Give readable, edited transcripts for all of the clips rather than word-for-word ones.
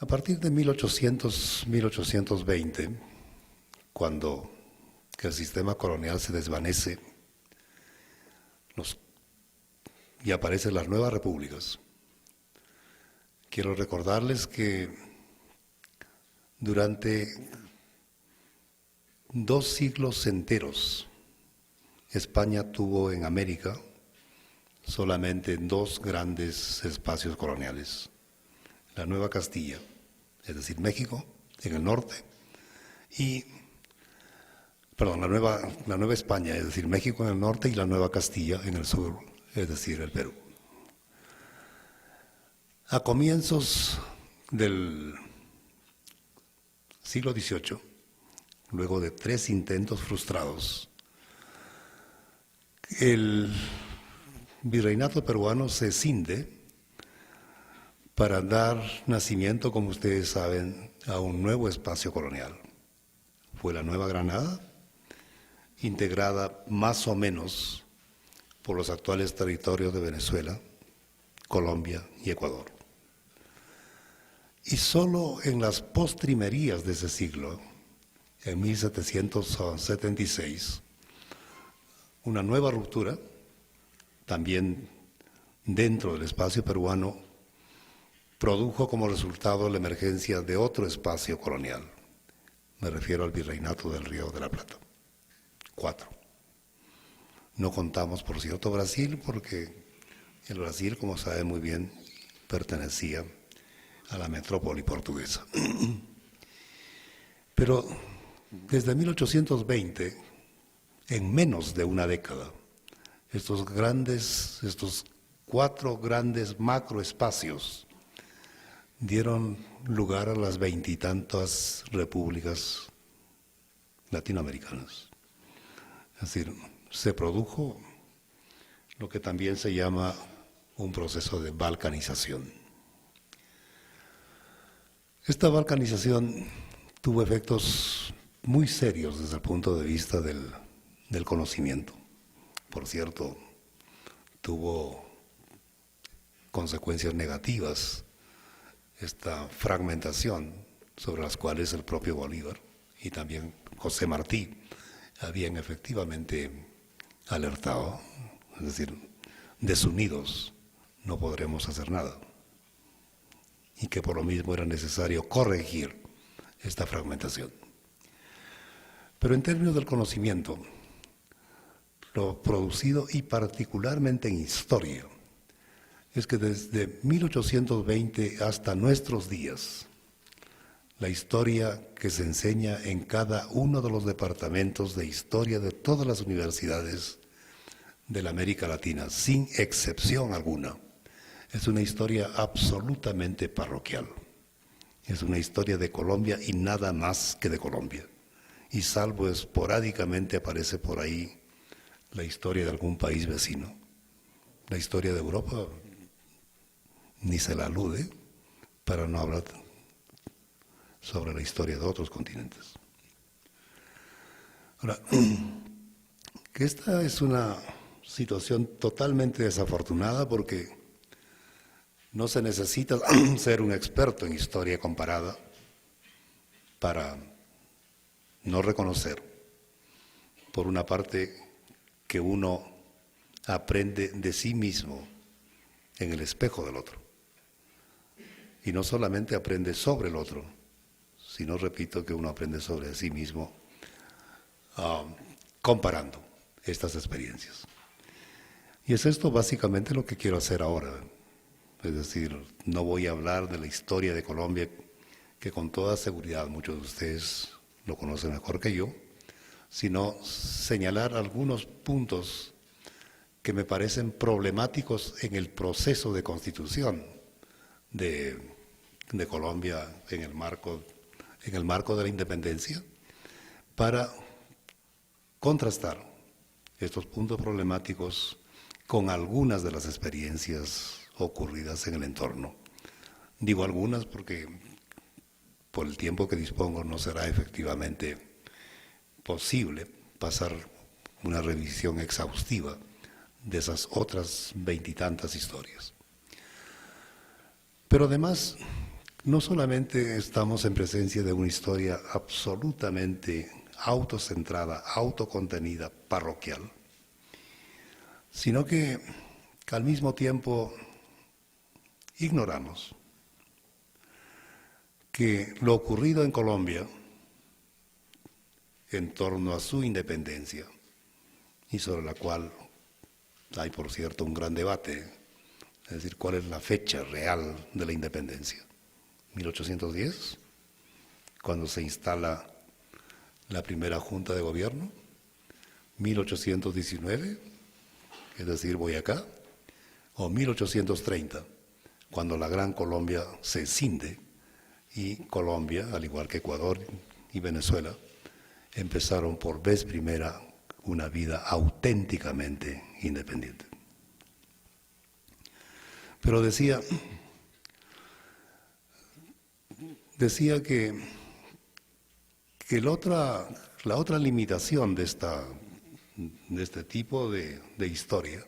A partir de 1820, cuando el sistema colonial se desvanece y aparecen las nuevas repúblicas, quiero recordarles que durante 2 siglos enteros España tuvo en América solamente 2 grandes espacios coloniales: la Nueva Castilla, es decir, México en el norte, la Nueva España, es decir, México en el norte, y la Nueva Castilla en el sur, es decir, el Perú. A comienzos del siglo XVIII, luego de 3 intentos frustrados, el virreinato peruano se cinde para dar nacimiento, como ustedes saben, a un nuevo espacio colonial. Fue la Nueva Granada, integrada más o menos por los actuales territorios de Venezuela, Colombia y Ecuador. Y solo en las postrimerías de ese siglo, en 1776, una nueva ruptura, también dentro del espacio peruano, produjo como resultado la emergencia de otro espacio colonial. Me refiero al Virreinato del Río de la Plata. 4. No contamos, por cierto, Brasil, porque el Brasil, como saben muy bien, pertenecía a la metrópoli portuguesa. Pero desde 1820, en menos de una década, estos 4 grandes macroespacios dieron lugar a las 20 y tantas repúblicas latinoamericanas. Es decir, se produjo lo que también se llama un proceso de balcanización. Esta balcanización tuvo efectos muy serios desde el punto de vista del conocimiento. Por cierto, tuvo consecuencias negativas esta fragmentación, sobre las cuales el propio Bolívar y también José Martí habían efectivamente alertado. Es decir, desunidos no podremos hacer nada, y que por lo mismo era necesario corregir esta fragmentación. Pero en términos del conocimiento, lo producido y particularmente en historia, es que desde 1820 hasta nuestros días, la historia que se enseña en cada uno de los departamentos de historia de todas las universidades de la América Latina, sin excepción alguna, es una historia absolutamente parroquial. Es una historia de Colombia y nada más que de Colombia. Y salvo esporádicamente aparece por ahí la historia de algún país vecino. La historia de Europa ni se la alude, para no hablar sobre la historia de otros continentes. Ahora, que esta es una situación totalmente desafortunada, porque no se necesita ser un experto en historia comparada para no reconocer, por una parte, que uno aprende de sí mismo en el espejo del otro. Y no solamente aprende sobre el otro, sino, repito, que uno aprende sobre sí mismo comparando estas experiencias. Y es esto básicamente lo que quiero hacer ahora. Es decir, no voy a hablar de la historia de Colombia, que con toda seguridad muchos de ustedes lo conocen mejor que yo, sino señalar algunos puntos que me parecen problemáticos en el proceso de constitución de Colombia en el marco de la independencia, para contrastar estos puntos problemáticos con algunas de las experiencias ocurridas en el entorno. Digo algunas porque por el tiempo que dispongo no será efectivamente posible pasar una revisión exhaustiva de esas otras 20 y tantas historias. Pero además no solamente estamos en presencia de una historia absolutamente autocentrada, autocontenida, parroquial, sino que al mismo tiempo ignoramos que lo ocurrido en Colombia en torno a su independencia, y sobre la cual hay, por cierto, un gran debate, es decir, cuál es la fecha real de la independencia. 1810, cuando se instala la primera junta de gobierno, 1819, es decir, Boyacá, o 1830, cuando la Gran Colombia se cinde y Colombia, al igual que Ecuador y Venezuela, empezaron por vez primera una vida auténticamente independiente. Pero decía que la otra limitación de este tipo de historia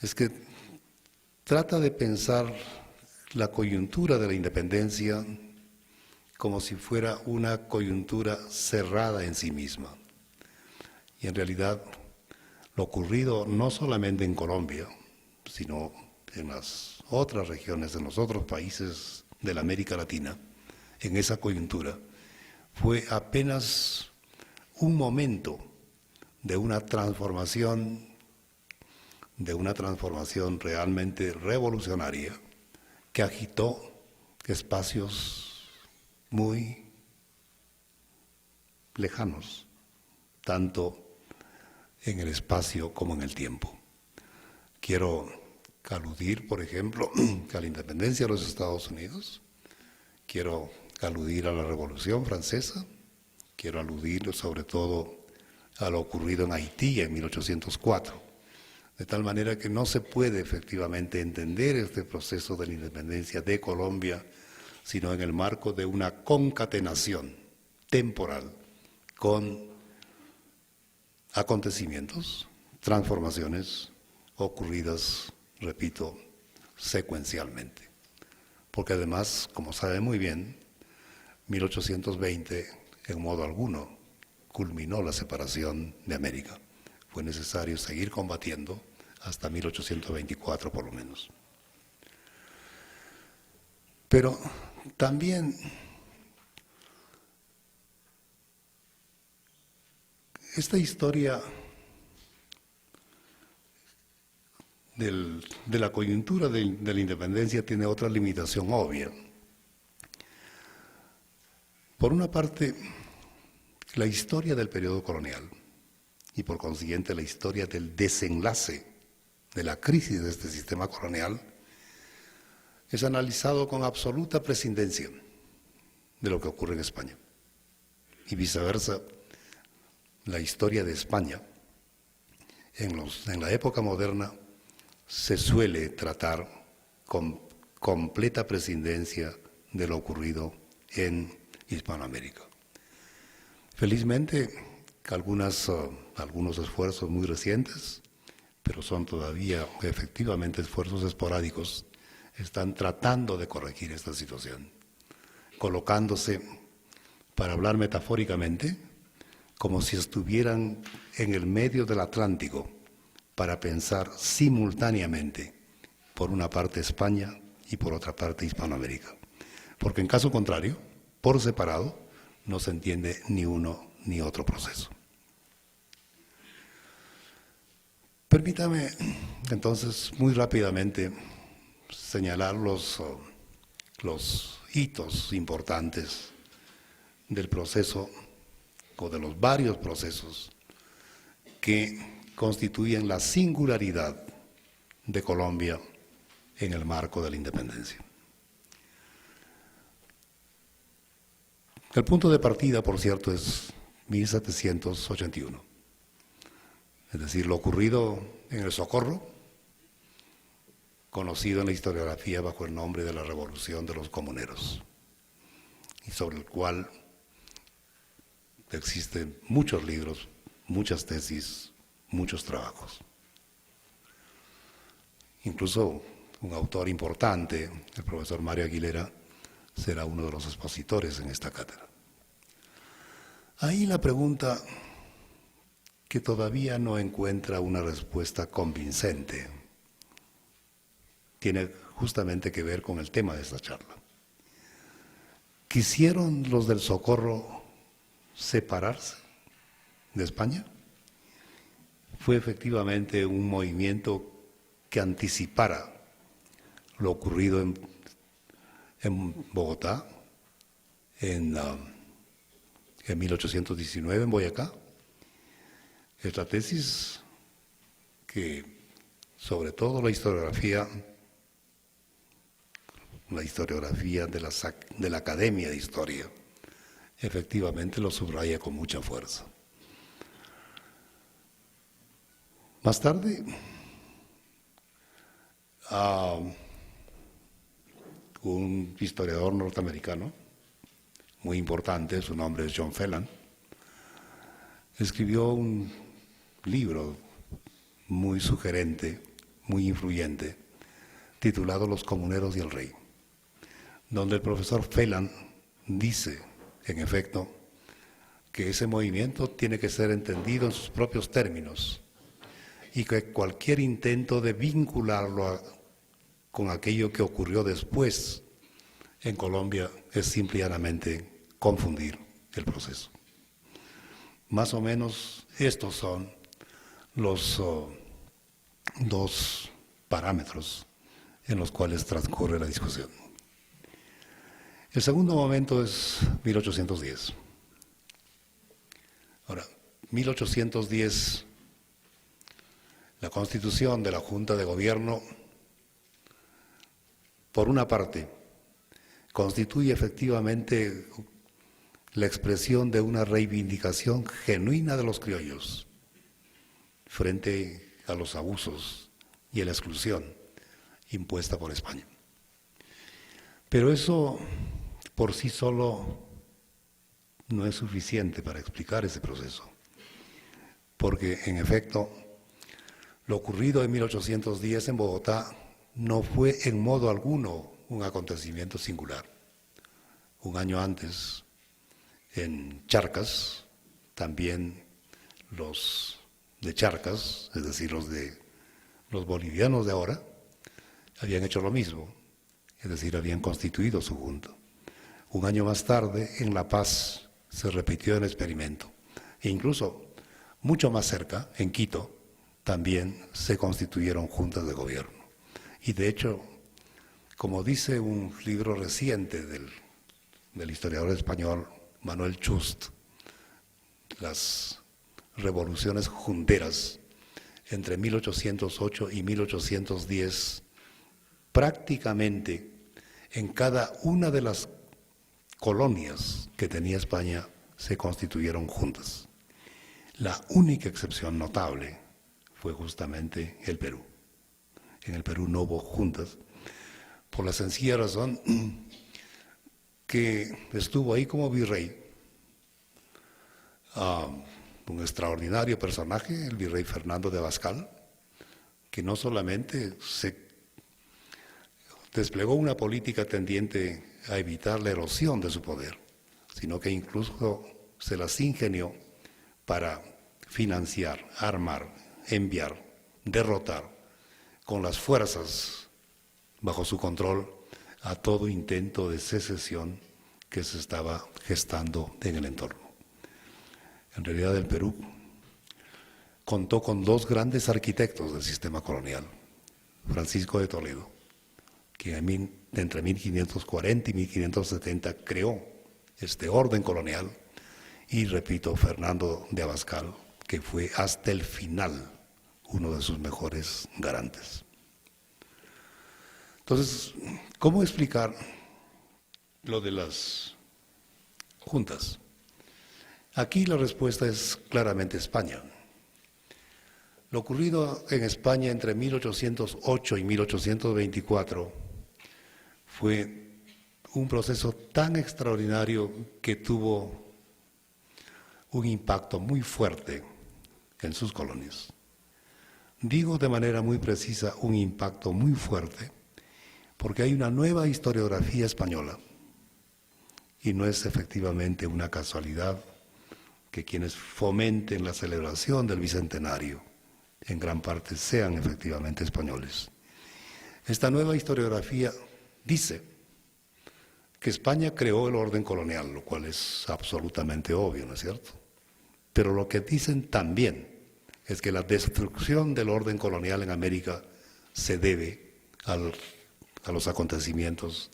es que trata de pensar la coyuntura de la independencia como si fuera una coyuntura cerrada en sí misma. Y en realidad lo ocurrido no solamente en Colombia, sino en las otras regiones, en los otros países de la América Latina, en esa coyuntura, fue apenas un momento de una transformación realmente revolucionaria que agitó espacios muy lejanos, tanto en el espacio como en el tiempo. Quiero aludir, por ejemplo, a la independencia de los Estados Unidos, quiero aludir a la Revolución Francesa, quiero aludir sobre todo a lo ocurrido en Haití en 1804, de tal manera que no se puede efectivamente entender este proceso de la independencia de Colombia, sino en el marco de una concatenación temporal con acontecimientos, transformaciones ocurridas, repito, secuencialmente. Porque además, como sabe muy bien, 1820 en modo alguno culminó la separación de América. Fue necesario seguir combatiendo hasta 1824 por lo menos. Pero también esta historia de la coyuntura de la independencia tiene otra limitación obvia. Por una parte, la historia del periodo colonial y por consiguiente la historia del desenlace de la crisis de este sistema colonial es analizado con absoluta prescindencia de lo que ocurre en España. Y viceversa, la historia de España en la época moderna se suele tratar con completa prescindencia de lo ocurrido en Hispanoamérica. Felizmente, algunos esfuerzos muy recientes, pero son todavía efectivamente esfuerzos esporádicos, están tratando de corregir esta situación, colocándose, para hablar metafóricamente, como si estuvieran en el medio del Atlántico para pensar simultáneamente, por una parte España y por otra parte Hispanoamérica. Porque en caso contrario, por separado, no se entiende ni uno ni otro proceso. Permítame entonces muy rápidamente señalar los hitos importantes del proceso o de los varios procesos que constituyen la singularidad de Colombia en el marco de la independencia. El punto de partida, por cierto, es 1781, es decir, lo ocurrido en el Socorro, conocido en la historiografía bajo el nombre de la Revolución de los Comuneros, y sobre el cual existen muchos libros, muchas tesis, muchos trabajos. Incluso un autor importante, el profesor Mario Aguilera, será uno de los expositores en esta cátedra. Ahí la pregunta que todavía no encuentra una respuesta convincente tiene justamente que ver con el tema de esta charla. ¿Quisieron los del Socorro separarse de España? Fue efectivamente un movimiento que anticipara lo ocurrido en Bogotá, en 1819 en Boyacá. Es la tesis que, sobre todo la historiografía de la Academia de Historia, efectivamente lo subraya con mucha fuerza. Más tarde, un historiador norteamericano muy importante, su nombre es John Phelan, escribió un libro muy sugerente, muy influyente, titulado Los comuneros y el rey, donde el profesor Phelan dice, en efecto, que ese movimiento tiene que ser entendido en sus propios términos y que cualquier intento de vincularlo con aquello que ocurrió después en Colombia es simplemente confundir el proceso. Más o menos estos son los dos parámetros en los cuales transcurre la discusión. El segundo momento es 1810. Ahora, 1810, la constitución de la Junta de Gobierno, por una parte, constituye efectivamente la expresión de una reivindicación genuina de los criollos frente a los abusos y a la exclusión impuesta por España. Pero eso por sí solo no es suficiente para explicar ese proceso, porque en efecto lo ocurrido en 1810 en Bogotá no fue en modo alguno un acontecimiento singular. Un año antes, en Charcas, también los de Charcas, es decir, los bolivianos de ahora, habían hecho lo mismo, es decir, habían constituido su junta. Un año más tarde, en La Paz, se repitió el experimento. E incluso, mucho más cerca, en Quito, también se constituyeron juntas de gobierno. Y de hecho, como dice un libro reciente del historiador español Manuel Chust, las revoluciones junteras entre 1808 y 1810, prácticamente en cada una de las colonias que tenía España se constituyeron juntas. La única excepción notable fue justamente el Perú. En el Perú no hubo juntas, por la sencilla razón que estuvo ahí como virrey un extraordinario personaje, el virrey Fernando de Abascal, que no solamente se desplegó una política tendiente a evitar la erosión de su poder, sino que incluso se las ingenió para financiar, armar, enviar, derrotar con las fuerzas bajo su control a todo intento de secesión que se estaba gestando en el entorno. En realidad el Perú contó con dos grandes arquitectos del sistema colonial, Francisco de Toledo, que entre 1540 y 1570 creó este orden colonial, y repito, Fernando de Abascal, que fue hasta el final uno de sus mejores garantes. Entonces, ¿cómo explicar lo de las juntas? Aquí la respuesta es claramente España. Lo ocurrido en España entre 1808 y 1824 fue un proceso tan extraordinario que tuvo un impacto muy fuerte en sus colonias. Digo de manera muy precisa un impacto muy fuerte porque hay una nueva historiografía española y no es efectivamente una casualidad que quienes fomenten la celebración del Bicentenario en gran parte sean efectivamente españoles. Esta nueva historiografía dice que España creó el orden colonial, lo cual es absolutamente obvio, ¿no es cierto? Pero lo que dicen también es que la destrucción del orden colonial en América se debe a los acontecimientos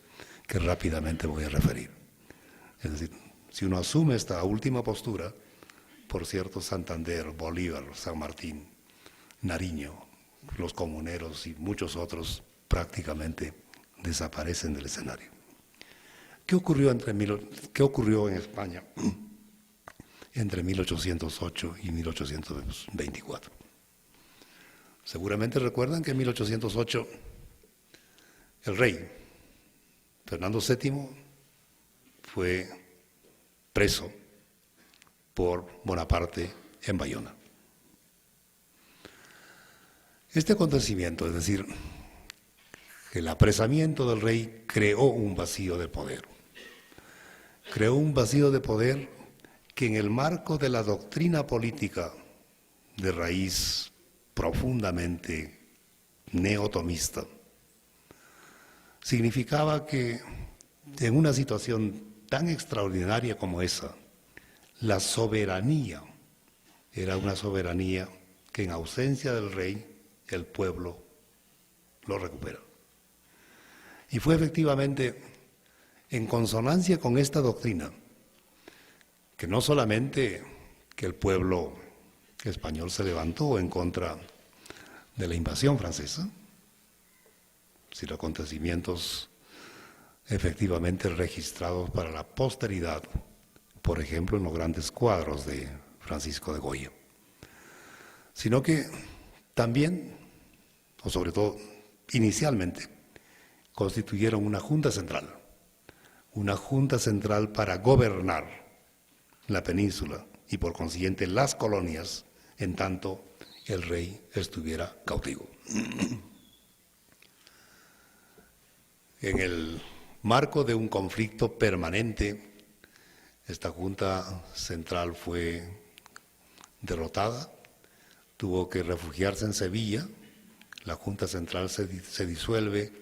que rápidamente voy a referir. Es decir, si uno asume esta última postura, por cierto, Santander, Bolívar, San Martín, Nariño, los comuneros y muchos otros prácticamente desaparecen del escenario. ¿Qué ocurrió en España entre 1808 y 1824? Seguramente recuerdan que en 1808 el rey Fernando VII fue preso por Bonaparte en Bayona. Este acontecimiento, es decir, el apresamiento del rey, creó un vacío de poder. Creó un vacío de poder que en el marco de la doctrina política de raíz profundamente neotomista, significaba que en una situación tan extraordinaria como esa, la soberanía era una soberanía que en ausencia del rey, el pueblo lo recupera. Y fue efectivamente en consonancia con esta doctrina que no solamente que el pueblo español se levantó en contra de la invasión francesa, sino acontecimientos efectivamente registrados para la posteridad, por ejemplo en los grandes cuadros de Francisco de Goya, sino que también, o sobre todo inicialmente, constituyeron una junta central para gobernar la península y por consiguiente las colonias, en tanto el rey estuviera cautivo. En el marco de un conflicto permanente, esta junta central fue derrotada, tuvo que refugiarse en Sevilla, la junta central se disuelve,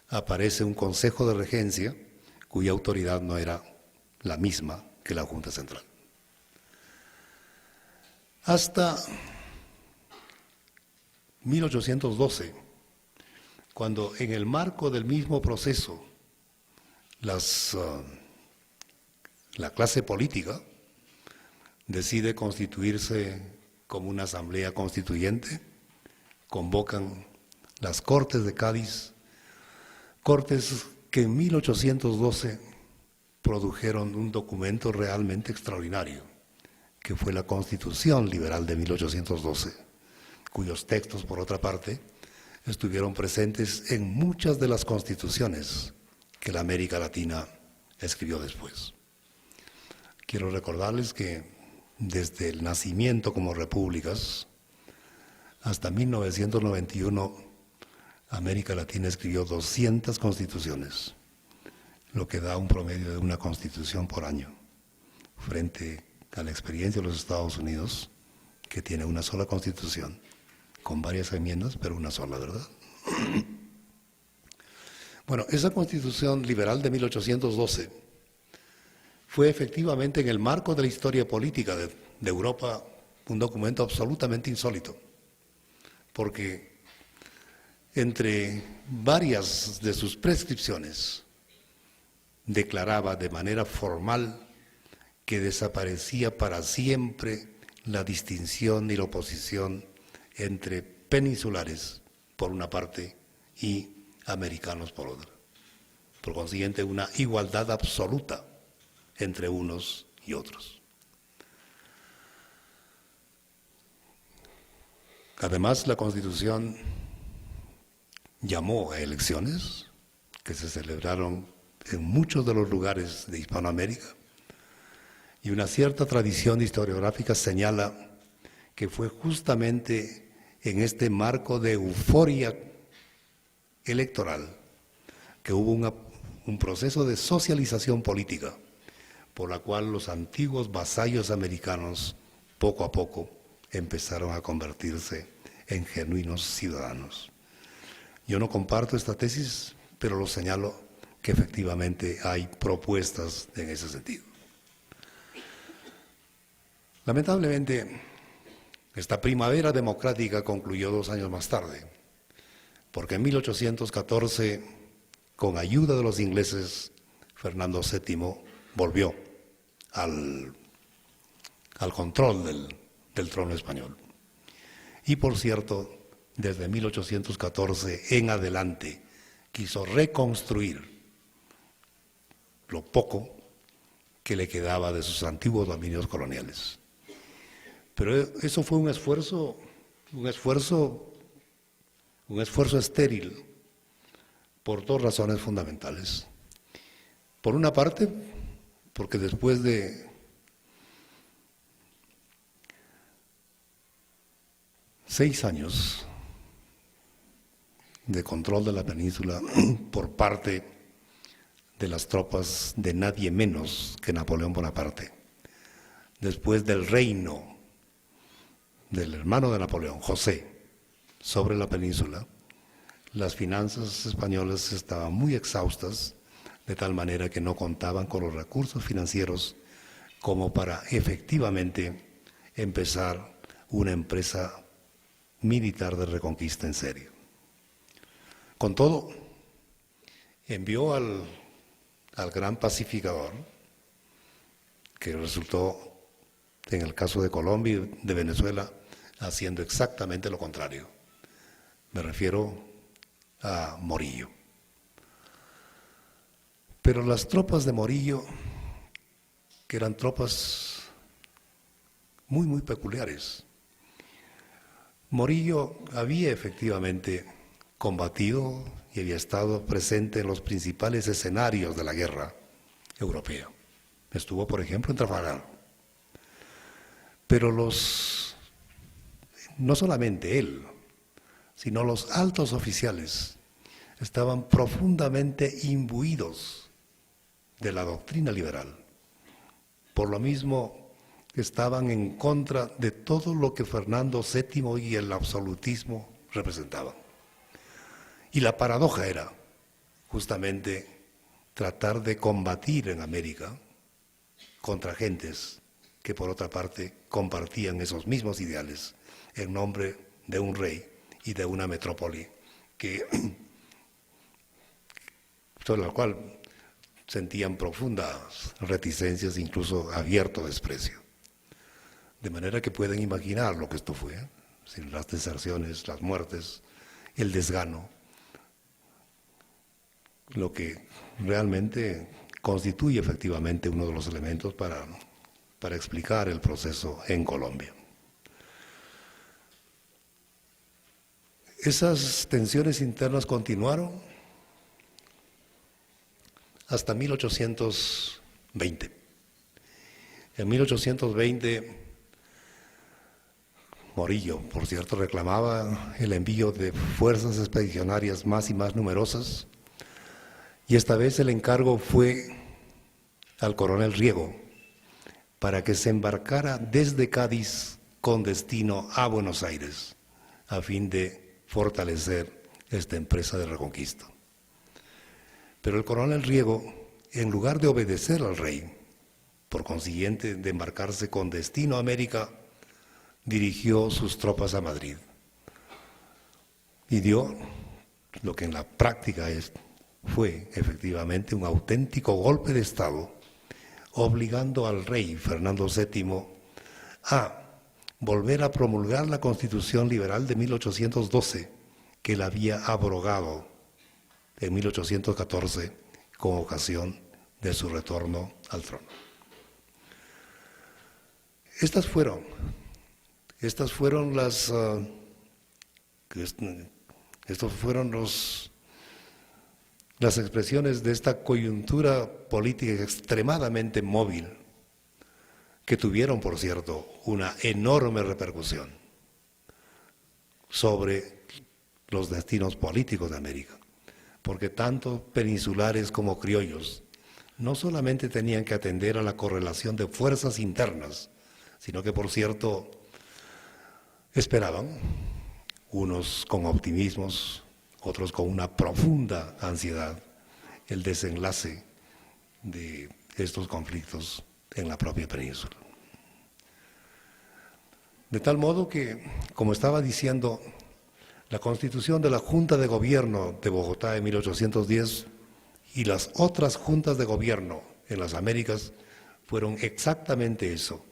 aparece un consejo de regencia cuya autoridad no era la misma que la junta central. Hasta 1812, cuando en el marco del mismo proceso la clase política decide constituirse como una asamblea constituyente, convocan las Cortes de Cádiz, Cortes que en 1812 produjeron un documento realmente extraordinario, que fue la Constitución Liberal de 1812, cuyos textos, por otra parte, estuvieron presentes en muchas de las constituciones que la América Latina escribió después. Quiero recordarles que desde el nacimiento como repúblicas hasta 1991, América Latina escribió 200 constituciones, lo que da un promedio de una constitución por año, frente a la experiencia de los Estados Unidos, que tiene una sola constitución, con varias enmiendas, pero una sola, ¿verdad? Bueno, esa Constitución Liberal de 1812 fue efectivamente en el marco de la historia política de Europa un documento absolutamente insólito, porque entre varias de sus prescripciones declaraba de manera formal que desaparecía para siempre la distinción y la oposición entre peninsulares por una parte y americanos por otra. Por consiguiente, una igualdad absoluta entre unos y otros. Además, la Constitución llamó a elecciones que se celebraron en muchos de los lugares de Hispanoamérica, y una cierta tradición historiográfica señala que fue justamente en este marco de euforia electoral que hubo un proceso de socialización política por la cual los antiguos vasallos americanos poco a poco empezaron a convertirse en genuinos ciudadanos. Yo no comparto esta tesis, pero lo señalo que efectivamente hay propuestas en ese sentido. Lamentablemente, esta primavera democrática concluyó 2 años más tarde, porque en 1814, con ayuda de los ingleses, Fernando VII volvió al control del trono español. Y por cierto, desde 1814 en adelante, quiso reconstruir lo poco que le quedaba de sus antiguos dominios coloniales. Pero eso fue un esfuerzo estéril por 2 razones fundamentales. Por una parte, porque después de seis años de control de la península por parte de las tropas de nadie menos que Napoleón Bonaparte, después del reino del hermano de Napoleón, José, sobre la península, las finanzas españolas estaban muy exhaustas, de tal manera que no contaban con los recursos financieros como para efectivamente empezar una empresa militar de reconquista en serio. Con todo, envió al gran pacificador, que resultó, en el caso de Colombia y de Venezuela, haciendo exactamente lo contrario. Me refiero a Morillo. Pero las tropas de Morillo, que eran tropas muy peculiares, Morillo había efectivamente combatido y había estado presente en los principales escenarios de la guerra europea. Estuvo, por ejemplo, en Trafalgar. Pero no solamente él, sino los altos oficiales estaban profundamente imbuidos de la doctrina liberal. Por lo mismo, estaban en contra de todo lo que Fernando VII y el absolutismo representaban. Y la paradoja era justamente tratar de combatir en América contra gentes que por otra parte compartían esos mismos ideales en nombre de un rey y de una metrópoli sobre la cual sentían profundas reticencias, incluso abierto desprecio. De manera que pueden imaginar lo que esto fue, sin las deserciones, las muertes, el desgano, lo que realmente constituye efectivamente uno de los elementos para explicar el proceso en Colombia. Esas tensiones internas continuaron hasta 1820. En 1820, Morillo, por cierto, reclamaba el envío de fuerzas expedicionarias más y más numerosas, y esta vez el encargo fue al coronel Riego para que se embarcara desde Cádiz con destino a Buenos Aires, a fin de fortalecer esta empresa de reconquista. Pero el coronel Riego, en lugar de obedecer al rey, por consiguiente de embarcarse con destino a América, dirigió sus tropas a Madrid y dio lo que en la práctica fue efectivamente un auténtico golpe de Estado, obligando al rey Fernando VII a volver a promulgar la Constitución Liberal de 1812, que él había abrogado en 1814 con ocasión de su retorno al trono. Estas fueron las expresiones de esta coyuntura política extremadamente móvil, que tuvieron, por cierto, una enorme repercusión sobre los destinos políticos de América. porque tanto peninsulares como criollos no solamente tenían que atender a la correlación de fuerzas internas, sino que, por cierto, esperaban, unos con optimismos, otros con una profunda ansiedad, el desenlace de estos conflictos en la propia península. De tal modo que, como estaba diciendo, la constitución de la Junta de Gobierno de Bogotá en 1810 y las otras juntas de gobierno en las Américas fueron exactamente eso,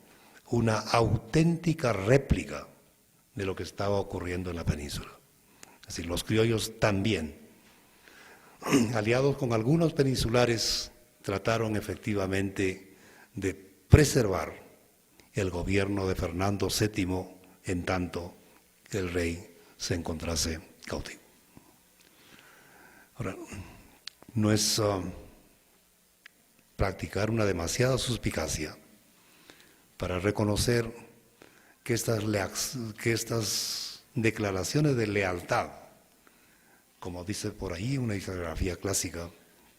una auténtica réplica de lo que estaba ocurriendo en la península. Es decir, los criollos también, aliados con algunos peninsulares, trataron efectivamente de preservar el gobierno de Fernando VII en tanto que el rey se encontrase cautivo. Ahora, no es practicar una demasiada suspicacia para reconocer que estas declaraciones de lealtad, como dice por ahí una historiografía clásica,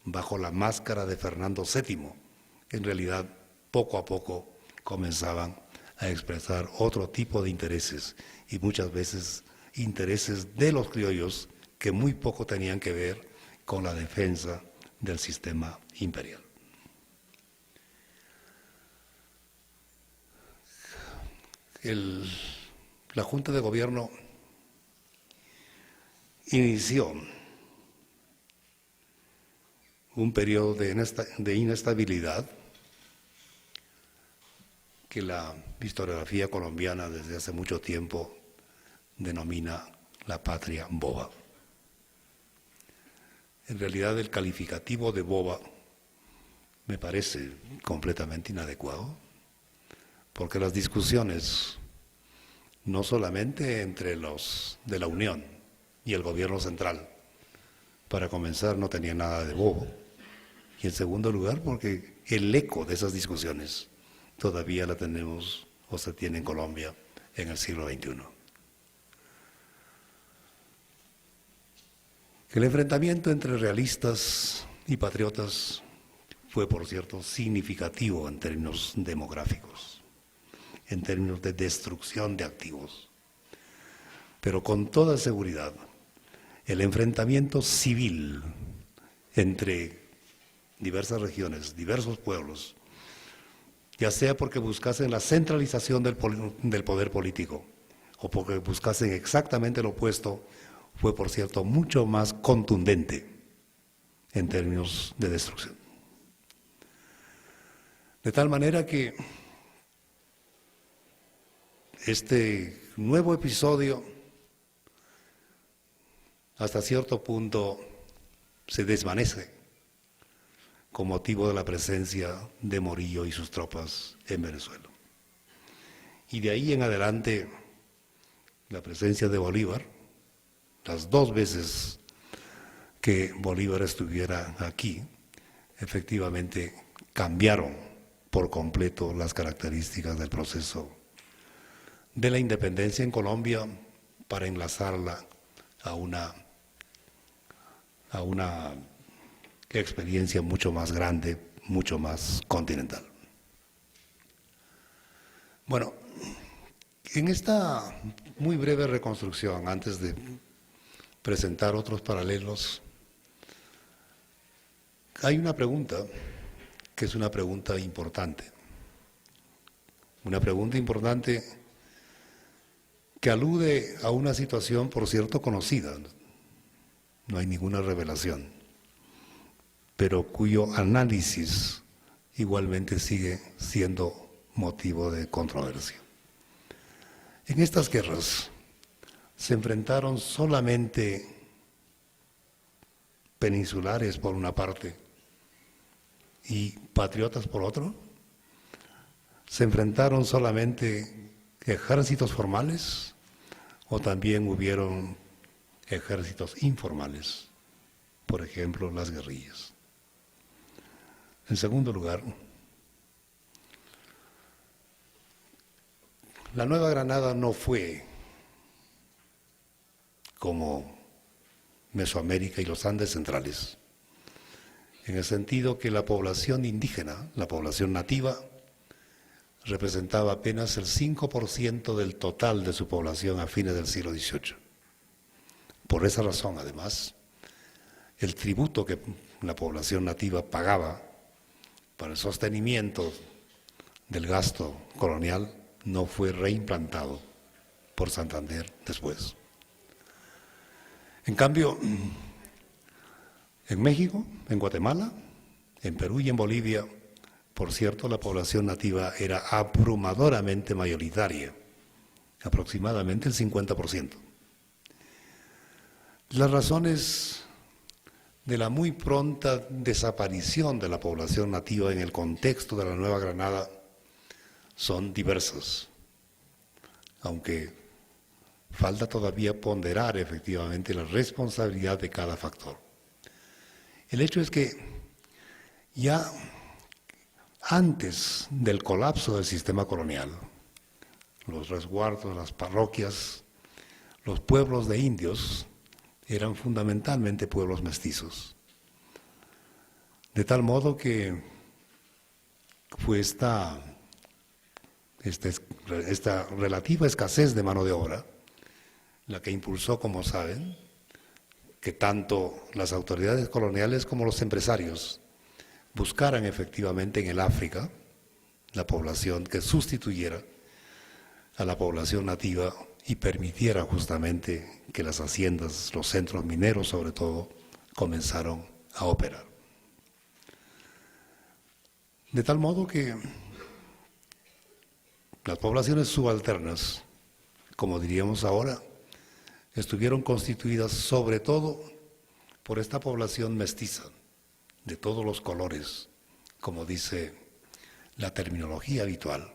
bajo la máscara de Fernando VII, en realidad poco a poco comenzaban a expresar otro tipo de intereses y muchas veces intereses de los criollos que muy poco tenían que ver con la defensa del sistema imperial. La Junta de Gobierno inició un periodo de inestabilidad que la historiografía colombiana desde hace mucho tiempo denomina la patria boba. En realidad el calificativo de boba me parece completamente inadecuado, porque las discusiones, no solamente entre los de la Unión y el gobierno central, para comenzar no tenían nada de bobo, y en segundo lugar porque el eco de esas discusiones todavía la tenemos o se tiene en Colombia en el siglo XXI. El enfrentamiento entre realistas y patriotas fue, por cierto, significativo en términos demográficos, en términos de destrucción de activos. Pero con toda seguridad, el enfrentamiento civil entre diversas regiones, diversos pueblos, ya sea porque buscasen la centralización del poder político o porque buscasen exactamente lo opuesto, fue, por cierto, mucho más contundente en términos de destrucción. De tal manera que este nuevo episodio, hasta cierto punto, se desvanece con motivo de la presencia de Morillo y sus tropas en Venezuela. Y de ahí en adelante, la presencia de Bolívar, las dos veces que Bolívar estuviera aquí, efectivamente cambiaron por completo las características del proceso de la independencia en Colombia para enlazarla a una experiencia mucho más grande, mucho más continental. Bueno, en esta muy breve reconstrucción, antes de presentar otros paralelos, hay una pregunta que es una pregunta importante. Una pregunta importante que alude a una situación, por cierto, conocida. No hay ninguna revelación, pero cuyo análisis igualmente sigue siendo motivo de controversia. En estas guerras se enfrentaron solamente peninsulares por una parte y patriotas por otro. Se enfrentaron solamente ejércitos formales o también hubieron ejércitos informales, por ejemplo, las guerrillas. En segundo lugar, la Nueva Granada no fue, como Mesoamérica y los Andes centrales, en el sentido que la población indígena, la población nativa, representaba apenas el 5% del total de su población a fines del siglo XVIII. Por esa razón, además, el tributo que la población nativa pagaba para el sostenimiento del gasto colonial no fue reimplantado por Santander después. En cambio, en México, en Guatemala, en Perú y en Bolivia, por cierto, la población nativa era abrumadoramente mayoritaria, aproximadamente el 50%. Las razones de la muy pronta desaparición de la población nativa en el contexto de la Nueva Granada son diversas, aunque falta todavía ponderar efectivamente la responsabilidad de cada factor. El hecho es que ya antes del colapso del sistema colonial, los resguardos, las parroquias, los pueblos de indios eran fundamentalmente pueblos mestizos. De tal modo que fue esta relativa escasez de mano de obra la que impulsó, como saben, que tanto las autoridades coloniales como los empresarios buscaran efectivamente en el África la población que sustituyera a la población nativa y permitiera justamente que las haciendas, los centros mineros sobre todo, comenzaron a operar. De tal modo que las poblaciones subalternas, como diríamos ahora, estuvieron constituidas sobre todo por esta población mestiza, de todos los colores, como dice la terminología habitual,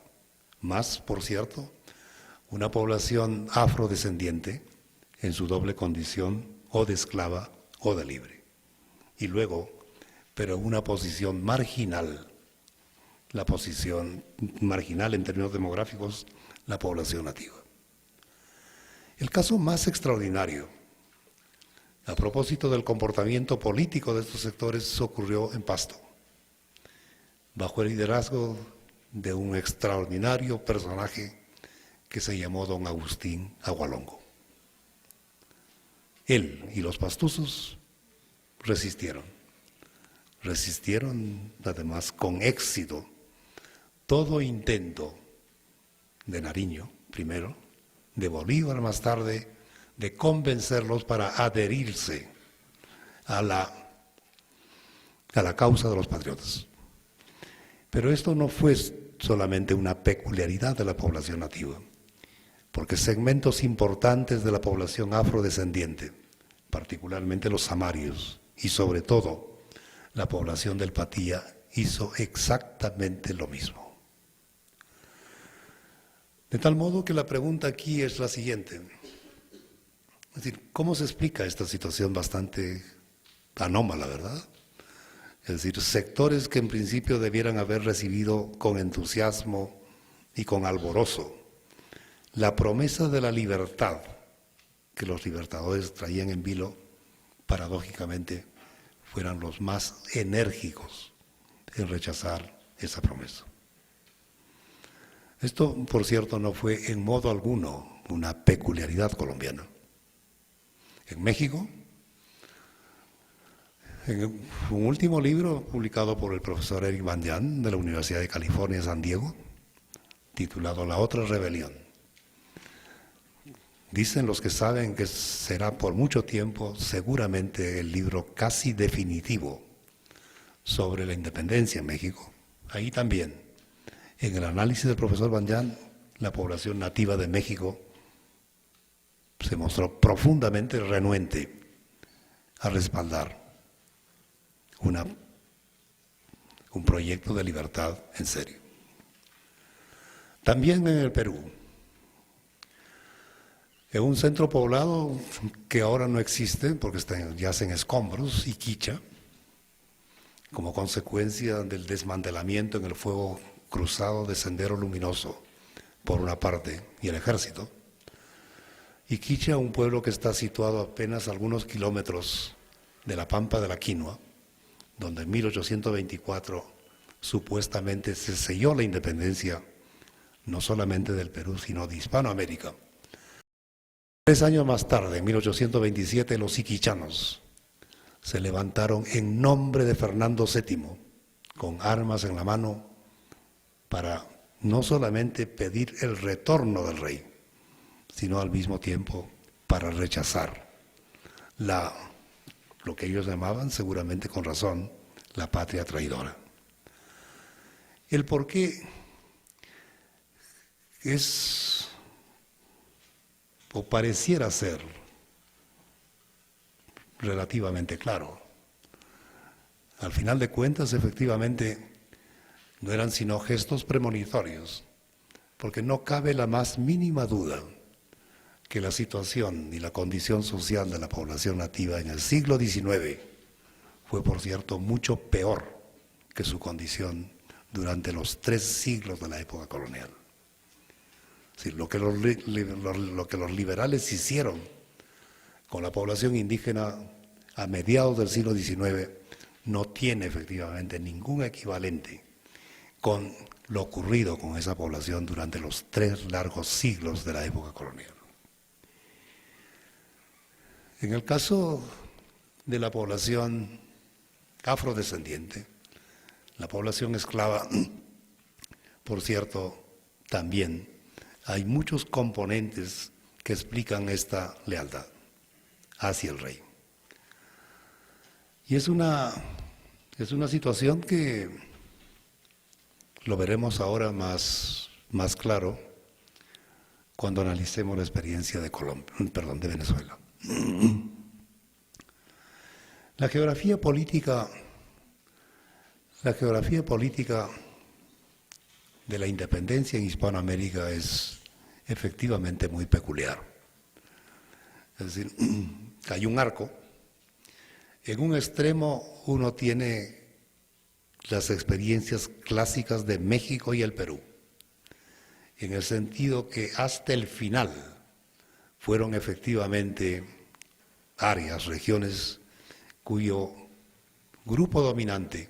más, por cierto, una población afrodescendiente en su doble condición o de esclava o de libre. Y luego, pero una posición marginal, la posición marginal en términos demográficos, la población nativa. El caso más extraordinario, a propósito del comportamiento político de estos sectores, ocurrió en Pasto, bajo el liderazgo de un extraordinario personaje que se llamó don Agustín Agualongo. Él y los pastuzos resistieron además con éxito todo intento de Nariño, primero, de Bolívar más tarde, de convencerlos para adherirse a la causa de los patriotas. Pero esto no fue solamente una peculiaridad de la población nativa, porque segmentos importantes de la población afrodescendiente, particularmente los samarios y sobre todo la población del Patía, hizo exactamente lo mismo. De tal modo que la pregunta aquí es la siguiente. Es decir, ¿cómo se explica esta situación bastante anómala, verdad? Es decir, sectores que en principio debieran haber recibido con entusiasmo y con alborozo la promesa de la libertad que los libertadores traían en vilo, paradójicamente fueran los más enérgicos en rechazar esa promesa. Esto, por cierto, no fue en modo alguno una peculiaridad colombiana. En México, en un último libro publicado por el profesor Eric Van Jan de la Universidad de California, San Diego, titulado La otra rebelión, dicen los que saben que será por mucho tiempo seguramente el libro casi definitivo sobre la independencia en México. Ahí también, en el análisis del profesor Van Jan, la población nativa de México se mostró profundamente renuente a respaldar un proyecto de libertad en serio. También en el Perú, en un centro poblado que ahora no existe porque yacen escombros y quicha, como consecuencia del desmantelamiento en el fuego cruzado de Sendero Luminoso, por una parte, y el ejército, Iquicha, un pueblo que está situado apenas a algunos kilómetros de la Pampa de la Quinua, donde en 1824 supuestamente se selló la independencia no solamente del Perú, sino de Hispanoamérica. 3 años más tarde, en 1827, los iquichanos se levantaron en nombre de Fernando VII, con armas en la mano, para no solamente pedir el retorno del rey, sino al mismo tiempo para rechazar lo que ellos llamaban, seguramente con razón, la patria traidora. El porqué es, o pareciera ser, relativamente claro. Al final de cuentas, efectivamente, no eran sino gestos premonitorios, porque no cabe la más mínima duda que la situación y la condición social de la población nativa en el siglo XIX fue, por cierto, mucho peor que su condición durante los 3 siglos de la época colonial. Es decir, lo que los liberales hicieron con la población indígena a mediados del siglo XIX no tiene efectivamente ningún equivalente con lo ocurrido con esa población durante los 3 largos siglos de la época colonial. En el caso de la población afrodescendiente, la población esclava, por cierto, también hay muchos componentes que explican esta lealtad hacia el rey. Y es una situación que lo veremos ahora más claro cuando analicemos la experiencia de Venezuela. La geografía política de la independencia en Hispanoamérica es efectivamente muy peculiar. Es decir, hay un arco. En un extremo uno tiene las experiencias clásicas de México y el Perú, en el sentido que hasta el final fueron efectivamente áreas, regiones cuyo grupo dominante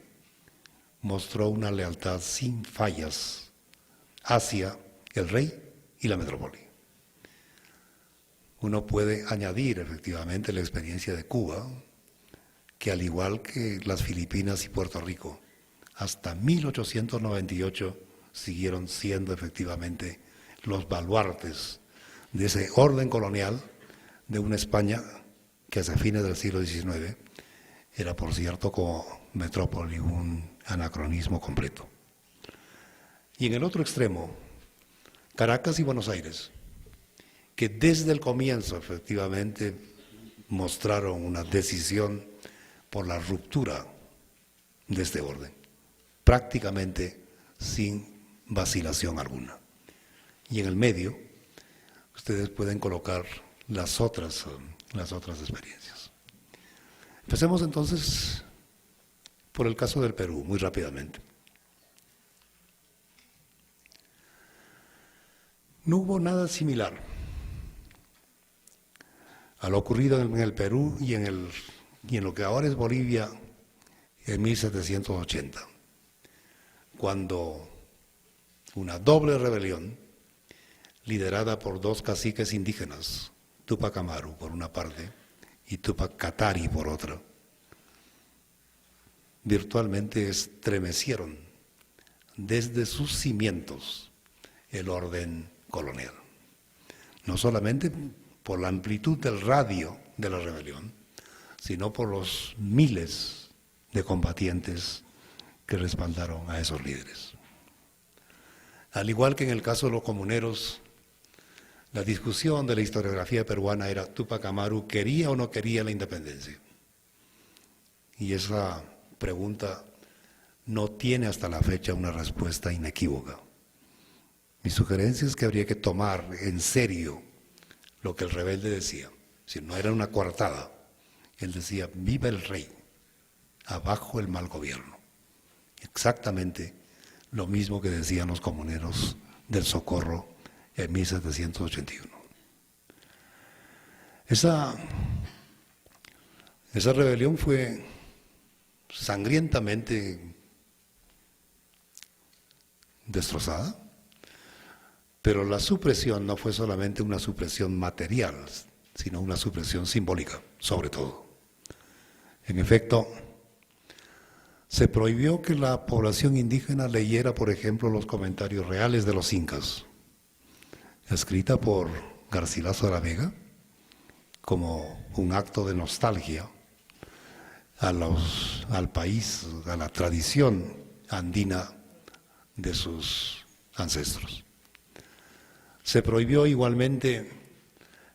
mostró una lealtad sin fallas hacia el rey y la metrópoli. Uno puede añadir efectivamente la experiencia de Cuba, que al igual que las Filipinas y Puerto Rico, hasta 1898 siguieron siendo efectivamente los baluartes de ese orden colonial de una España que hacia fines del siglo XIX era, por cierto, como metrópoli un anacronismo completo. Y en el otro extremo, Caracas y Buenos Aires, que desde el comienzo efectivamente mostraron una decisión por la ruptura de este orden, prácticamente sin vacilación alguna. Y en el medio, ustedes pueden colocar las otras experiencias. Empecemos entonces por el caso del Perú, muy rápidamente. No hubo nada similar a lo ocurrido en el Perú y en lo que ahora es Bolivia en 1780, cuando una doble rebelión liderada por 2 caciques indígenas, Tupac Amaru por una parte y Tupac Katari por otra, virtualmente estremecieron desde sus cimientos el orden colonial. No solamente por la amplitud del radio de la rebelión, sino por los miles de combatientes que respaldaron a esos líderes. Al igual que en el caso de los comuneros, la discusión de la historiografía peruana era Tupac Amaru quería o no quería la independencia. Y esa pregunta no tiene hasta la fecha una respuesta inequívoca. Mi sugerencia es que habría que tomar en serio lo que el rebelde decía. Si no era una coartada, él decía, viva el rey, abajo el mal gobierno. Exactamente lo mismo que decían los comuneros del Socorro en 1781. Esa rebelión fue sangrientamente destrozada, pero la supresión no fue solamente una supresión material, sino una supresión simbólica, sobre todo. En efecto, se prohibió que la población indígena leyera, por ejemplo, los comentarios reales de los incas, escrita por Garcilaso de la Vega, como un acto de nostalgia al país, a la tradición andina de sus ancestros. Se prohibió igualmente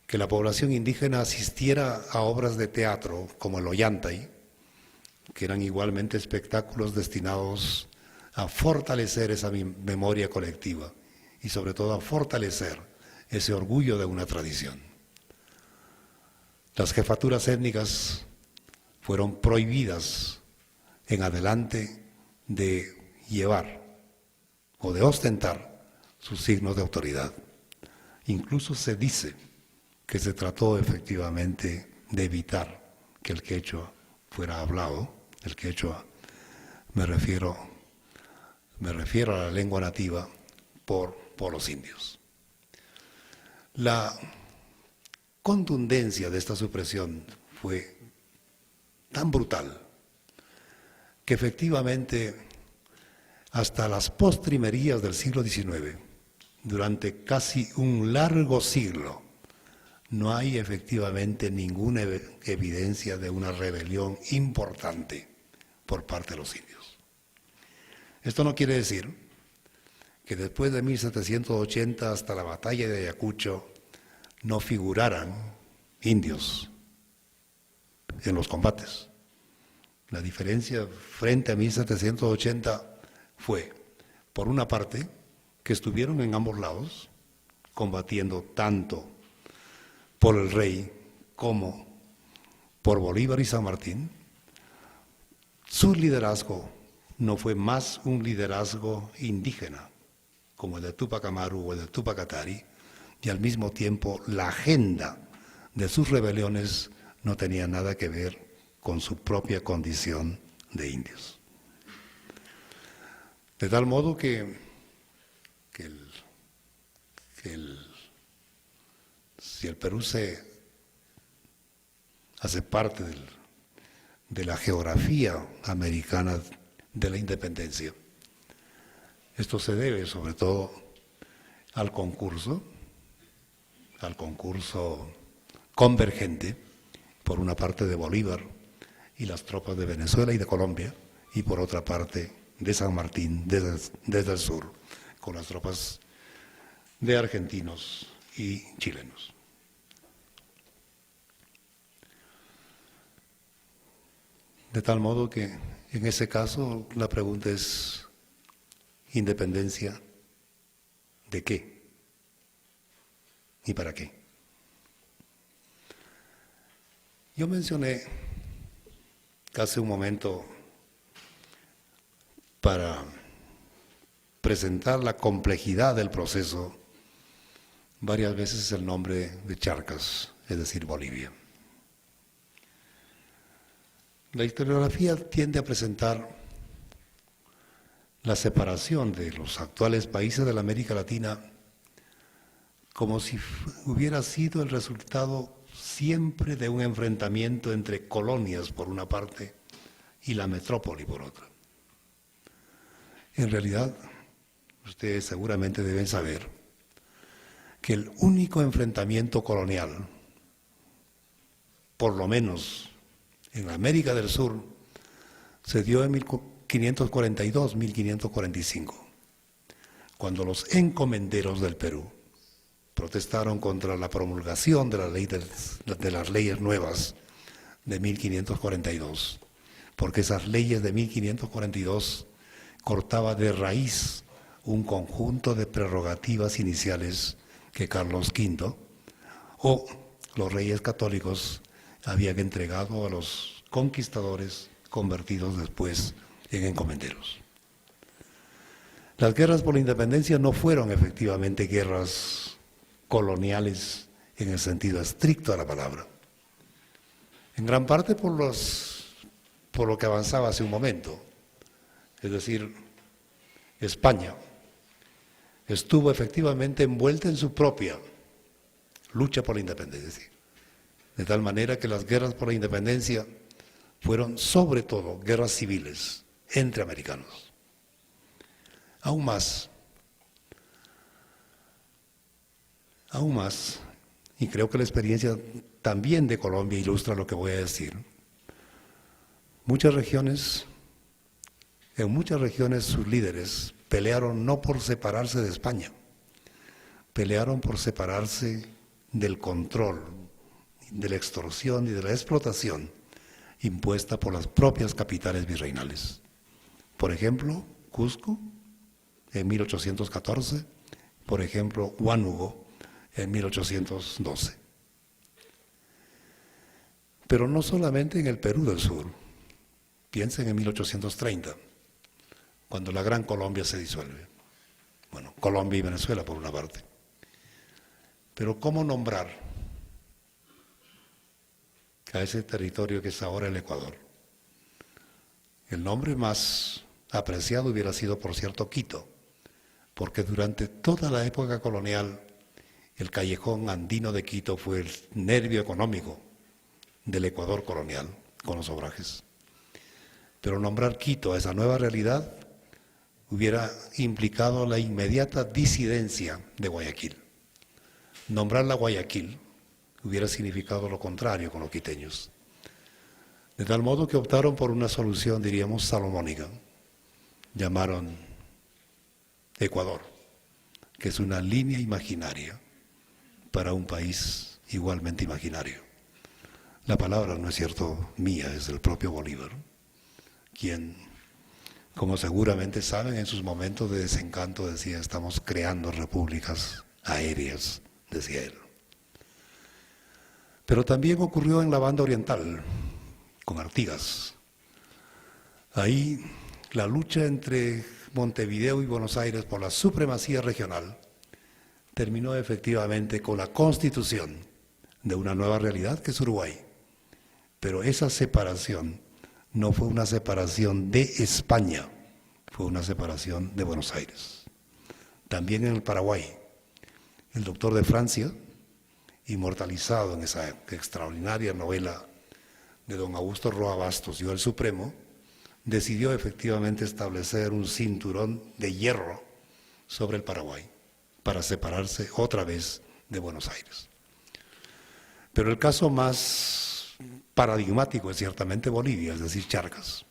que la población indígena asistiera a obras de teatro como el Ollantay, que eran igualmente espectáculos destinados a fortalecer esa memoria colectiva y sobre todo a fortalecer ese orgullo de una tradición. Las jefaturas étnicas fueron prohibidas en adelante de llevar o de ostentar sus signos de autoridad. Incluso se dice que se trató efectivamente de evitar que el quechua fuera hablado. El quechua me refiero a la lengua nativa por los indios. La contundencia de esta supresión fue tan brutal que efectivamente hasta las postrimerías del siglo XIX, durante casi un largo siglo, no hay efectivamente ninguna evidencia de una rebelión importante por parte de los indios. Esto no quiere decir que después de 1780 hasta la batalla de Ayacucho no figuraran indios en los combates. La diferencia frente a 1780 fue, por una parte, que estuvieron en ambos lados, combatiendo tanto por el rey como por Bolívar y San Martín. Su liderazgo no fue más un liderazgo indígena, como el de Túpac Amaru o el de Túpac Katari, y al mismo tiempo la agenda de sus rebeliones no tenía nada que ver con su propia condición de indios. De tal modo que si el Perú se hace parte de la geografía americana de la independencia, esto se debe sobre todo al concurso convergente, por una parte de Bolívar y las tropas de Venezuela y de Colombia, y por otra parte de San Martín desde el sur, con las tropas de argentinos y chilenos. De tal modo que en ese caso la pregunta es: ¿independencia de qué? ¿Y para qué? Yo mencioné hace un momento, para presentar la complejidad del proceso, varias veces el nombre de Charcas, es decir, Bolivia. La historiografía tiende a presentar la separación de los actuales países de la América Latina como si hubiera sido el resultado siempre de un enfrentamiento entre colonias por una parte y la metrópoli por otra. En realidad, ustedes seguramente deben saber que el único enfrentamiento colonial, por lo menos en América del Sur, se dio en 1542-1545, cuando los encomenderos del Perú protestaron contra la promulgación de las leyes nuevas de 1542, porque esas leyes de 1542 cortaba de raíz un conjunto de prerrogativas iniciales que Carlos V o los reyes católicos habían entregado a los conquistadores convertidos después en encomenderos. Las guerras por la independencia no fueron efectivamente guerras coloniales en el sentido estricto de la palabra. En gran parte por lo que avanzaba hace un momento. Es decir, España estuvo efectivamente envuelta en su propia lucha por la independencia. De tal manera que las guerras por la independencia fueron sobre todo guerras civiles entre americanos. Aún más, y creo que la experiencia también de Colombia ilustra lo que voy a decir, en muchas regiones sus líderes pelearon no por separarse de España, pelearon por separarse del control, de la extorsión y de la explotación impuesta por las propias capitales virreinales. Por ejemplo, Cusco en 1814, por ejemplo, Huánugo en 1812. Pero no solamente en el Perú del Sur, piensen en 1830, cuando la Gran Colombia se disuelve. Bueno, Colombia y Venezuela por una parte. Pero ¿cómo nombrar a ese territorio que es ahora el Ecuador? El nombre más apreciado hubiera sido, por cierto, Quito, porque durante toda la época colonial el callejón andino de Quito fue el nervio económico del Ecuador colonial con los obrajes. Pero nombrar Quito a esa nueva realidad hubiera implicado la inmediata disidencia de Guayaquil. Nombrarla Guayaquil hubiera significado lo contrario con los quiteños. De tal modo que optaron por una solución, diríamos, salomónica. Llamaron Ecuador, que es una línea imaginaria para un país igualmente imaginario. La palabra no es cierto mía, es del propio Bolívar, quien, como seguramente saben, en sus momentos de desencanto decía: estamos creando repúblicas aéreas, decía él. Pero también ocurrió en la banda oriental, con Artigas. Ahí la lucha entre Montevideo y Buenos Aires por la supremacía regional terminó efectivamente con la constitución de una nueva realidad que es Uruguay. Pero esa separación no fue una separación de España, fue una separación de Buenos Aires. También en el Paraguay, el doctor de Francia, inmortalizado en esa extraordinaria novela de don Augusto Roa Bastos, Yo el Supremo, decidió efectivamente establecer un cinturón de hierro sobre el Paraguay para separarse otra vez de Buenos Aires. Pero el caso más paradigmático es ciertamente Bolivia, es decir, Charcas.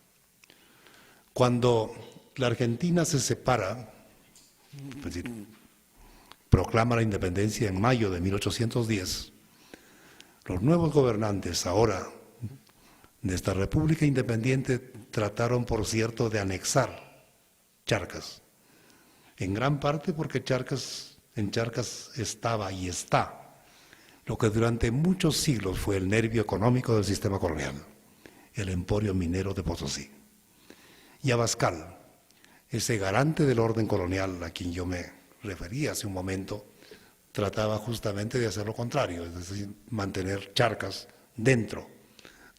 Cuando la Argentina se separa, es decir, proclama la independencia en mayo de 1810, los nuevos gobernantes ahora de esta República Independiente trataron, por cierto, de anexar Charcas, en gran parte porque en Charcas estaba y está lo que durante muchos siglos fue el nervio económico del sistema colonial, el emporio minero de Potosí. Y Abascal, ese garante del orden colonial a quien yo me refería hace un momento, trataba justamente de hacer lo contrario, es decir, mantener Charcas dentro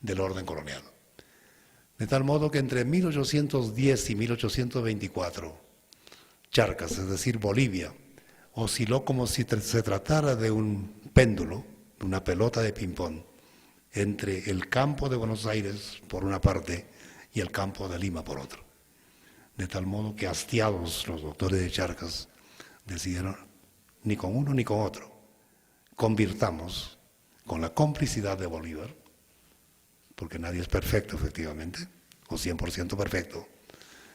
del orden colonial. De tal modo que entre 1810 y 1824, Charcas, es decir, Bolivia, osciló como si se tratara de un péndulo, una pelota de ping-pong, entre el campo de Buenos Aires por una parte y el campo de Lima por otro. De tal modo que hastiados los doctores de Charcas decidieron ni con uno ni con otro, convirtamos con la complicidad de Bolívar, porque nadie es perfecto efectivamente, o 100% perfecto,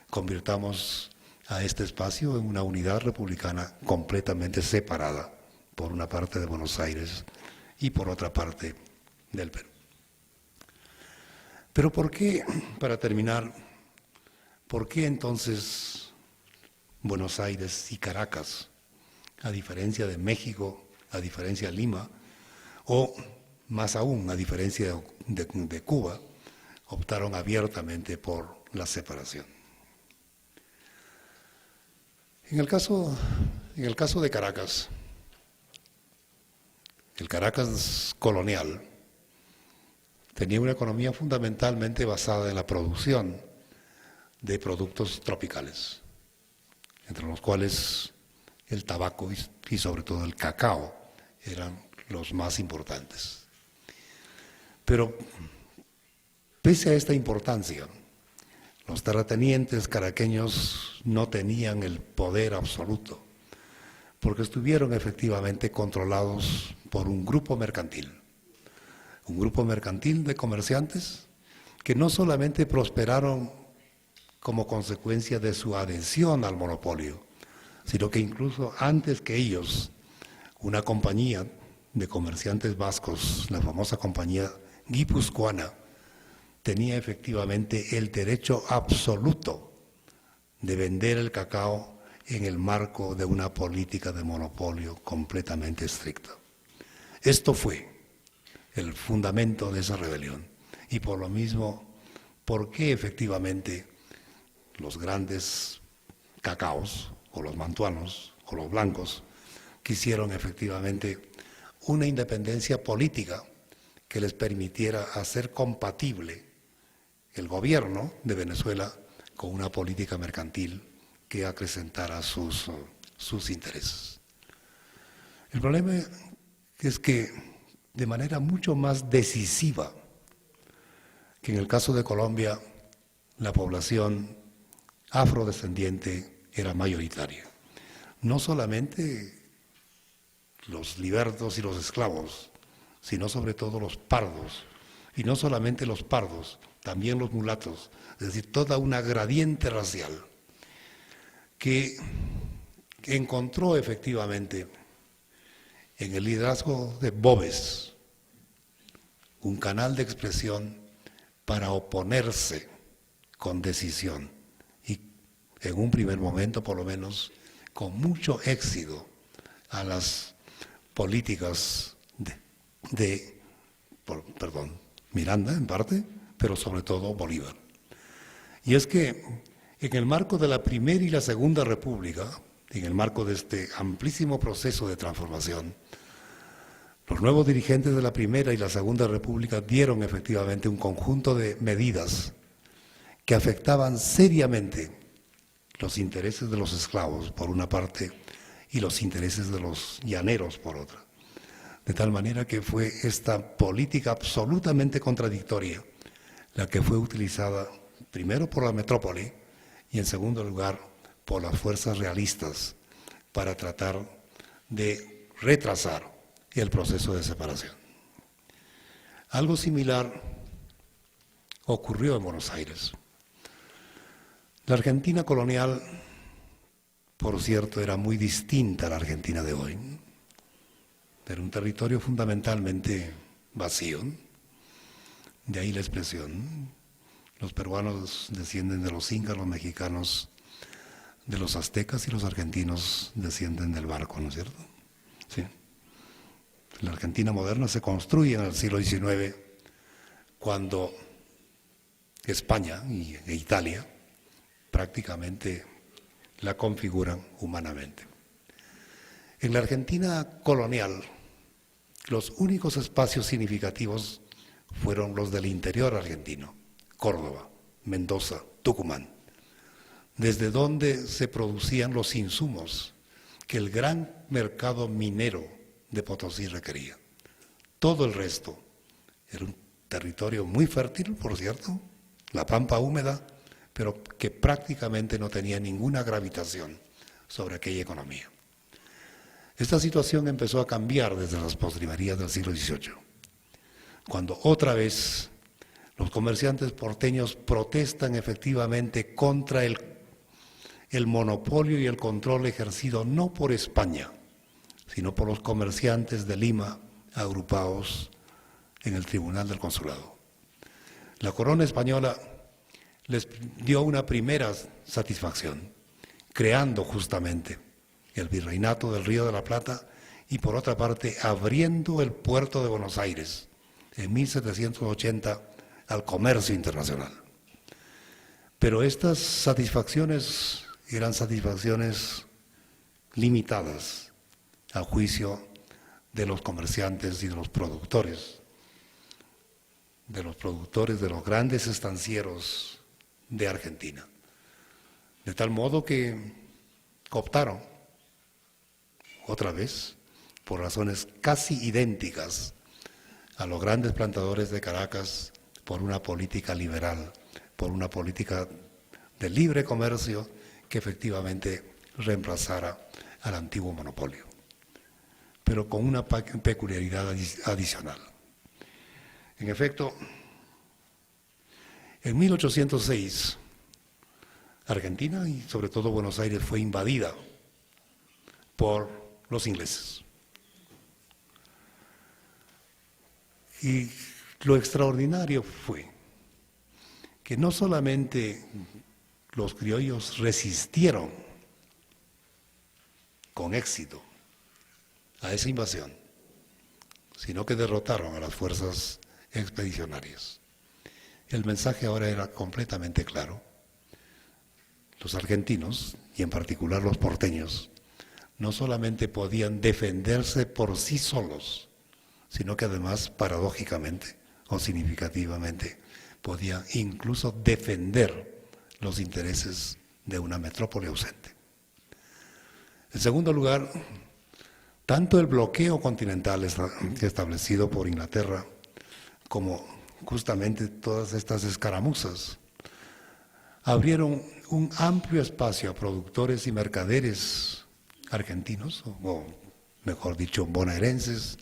convirtamos a este espacio en una unidad republicana completamente separada por una parte de Buenos Aires y por otra parte del Perú. Pero ¿por qué, para terminar, por qué entonces Buenos Aires y Caracas, a diferencia de México, a diferencia de Lima, o más aún, a diferencia de Cuba, optaron abiertamente por la separación? En el caso de Caracas, el Caracas colonial tenía una economía fundamentalmente basada en la producción de productos tropicales, entre los cuales el tabaco y sobre todo el cacao eran los más importantes. Pero pese a esta importancia, los terratenientes caraqueños no tenían el poder absoluto, porque estuvieron efectivamente controlados por un grupo mercantil de comerciantes que no solamente prosperaron como consecuencia de su adhesión al monopolio, sino que incluso antes que ellos, una compañía de comerciantes vascos, la famosa compañía guipuzcoana, tenía efectivamente el derecho absoluto de vender el cacao en el marco de una política de monopolio completamente estricta. Esto fue el fundamento de esa rebelión. Y por lo mismo, ¿por qué efectivamente los grandes cacaos, o los mantuanos, o los blancos, quisieron efectivamente una independencia política que les permitiera hacer compatible el gobierno de Venezuela con una política mercantil que acrecentara sus intereses? El problema es que de manera mucho más decisiva que en el caso de Colombia, la población afrodescendiente era mayoritaria. No solamente los libertos y los esclavos, sino sobre todo los pardos. Y no solamente los pardos, también los mulatos, es decir, toda una gradiente racial que encontró efectivamente en el liderazgo de Boves un canal de expresión para oponerse con decisión y en un primer momento por lo menos con mucho éxito a las políticas de Miranda en parte, pero sobre todo Bolívar. Y es que en el marco de la Primera y la Segunda República, en el marco de este amplísimo proceso de transformación, los nuevos dirigentes de la Primera y la Segunda República dieron efectivamente un conjunto de medidas que afectaban seriamente los intereses de los esclavos, por una parte, y los intereses de los llaneros, por otra. De tal manera que fue esta política absolutamente contradictoria la que fue utilizada primero por la metrópoli y en segundo lugar por las fuerzas realistas para tratar de retrasar el proceso de separación. Algo similar ocurrió en Buenos Aires. La Argentina colonial, por cierto, era muy distinta a la Argentina de hoy. Era un territorio fundamentalmente vacío, de ahí la expresión. Los peruanos descienden de los incas, los mexicanos de los aztecas y los argentinos descienden del barco, ¿no es cierto? Sí. La Argentina moderna se construye en el siglo XIX cuando España e Italia prácticamente la configuran humanamente. En la Argentina colonial, los únicos espacios significativos fueron los del interior argentino, Córdoba, Mendoza, Tucumán, desde donde se producían los insumos que el gran mercado minero de Potosí requería. Todo el resto era un territorio muy fértil, por cierto, la pampa húmeda, pero que prácticamente no tenía ninguna gravitación sobre aquella economía. Esta situación empezó a cambiar desde las postrimerías del siglo XVIII, cuando otra vez los comerciantes porteños protestan efectivamente contra el monopolio y el control ejercido no por España, sino por los comerciantes de Lima agrupados en el Tribunal del Consulado. La corona española les dio una primera satisfacción, creando justamente el Virreinato del Río de la Plata y por otra parte abriendo el puerto de Buenos Aires en 1780 al comercio internacional. Pero estas satisfacciones eran satisfacciones limitadas a juicio de los comerciantes y de los productores, de los grandes estancieros de Argentina. De tal modo que optaron, otra vez, por razones casi idénticas a los grandes plantadores de Caracas, por una política liberal, por una política de libre comercio que efectivamente reemplazara al antiguo monopolio, pero con una peculiaridad adicional. En efecto, en 1806, Argentina y sobre todo Buenos Aires fue invadida por los ingleses. Y lo extraordinario fue que no solamente los criollos resistieron con éxito a esa invasión, sino que derrotaron a las fuerzas expedicionarias. El mensaje ahora era completamente claro. Los argentinos, y en particular los porteños, no solamente podían defenderse por sí solos, sino que además, paradójicamente o significativamente, podían incluso defender los intereses de una metrópoli ausente. En segundo lugar, tanto el bloqueo continental establecido por Inglaterra como justamente todas estas escaramuzas abrieron un amplio espacio a productores y mercaderes argentinos, o mejor dicho, bonaerenses,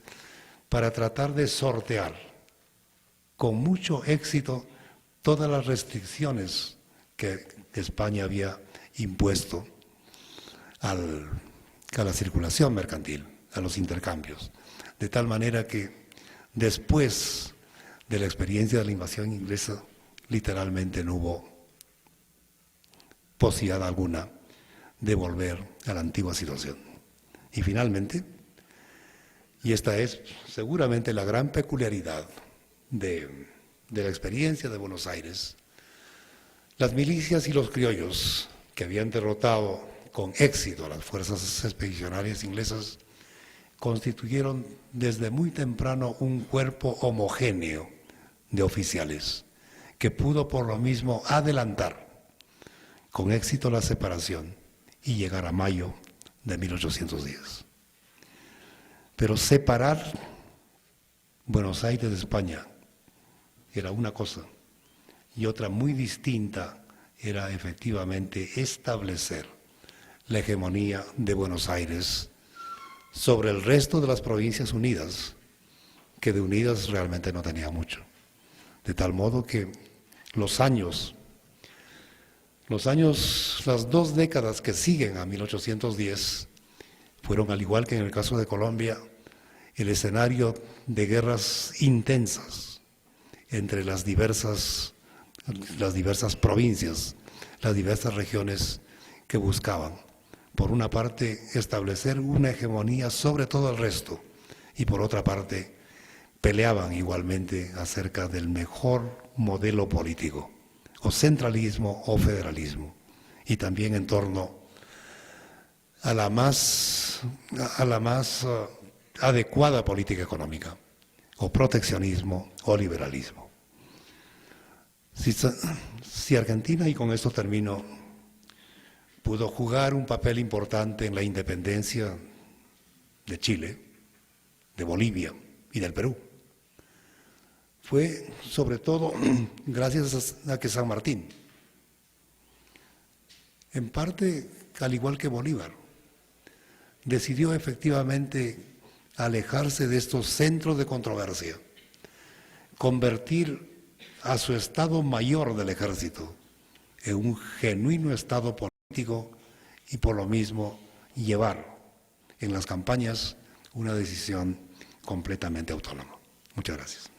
para tratar de sortear con mucho éxito todas las restricciones que España había impuesto a la circulación mercantil, a los intercambios, de tal manera que después de la experiencia de la invasión inglesa, literalmente no hubo posibilidad alguna de volver a la antigua situación. Y finalmente, y esta es seguramente la gran peculiaridad de la experiencia de Buenos Aires, las milicias y los criollos que habían derrotado con éxito a las fuerzas expedicionarias inglesas constituyeron desde muy temprano un cuerpo homogéneo de oficiales que pudo por lo mismo adelantar con éxito la separación y llegar a mayo de 1810. Pero separar Buenos Aires de España era una cosa y otra muy distinta era efectivamente establecer la hegemonía de Buenos Aires sobre el resto de las provincias unidas, que de unidas realmente no tenía mucho. De tal modo que las 2 décadas que siguen a 1810 fueron, al igual que en el caso de Colombia, el escenario de guerras intensas entre las diversas provincias, las diversas regiones que buscaban, por una parte, establecer una hegemonía sobre todo el resto, y por otra parte, peleaban igualmente acerca del mejor modelo político, o centralismo o federalismo, y también en torno a la más adecuada política económica, o proteccionismo o liberalismo. Si Argentina, y con esto termino, pudo jugar un papel importante en la independencia de Chile, de Bolivia y del Perú, fue sobre todo gracias a que San Martín, en parte al igual que Bolívar, decidió efectivamente alejarse de estos centros de controversia, convertir a su Estado Mayor del Ejército en un genuino Estado político y por lo mismo llevar en las campañas una decisión completamente autónoma. Muchas gracias.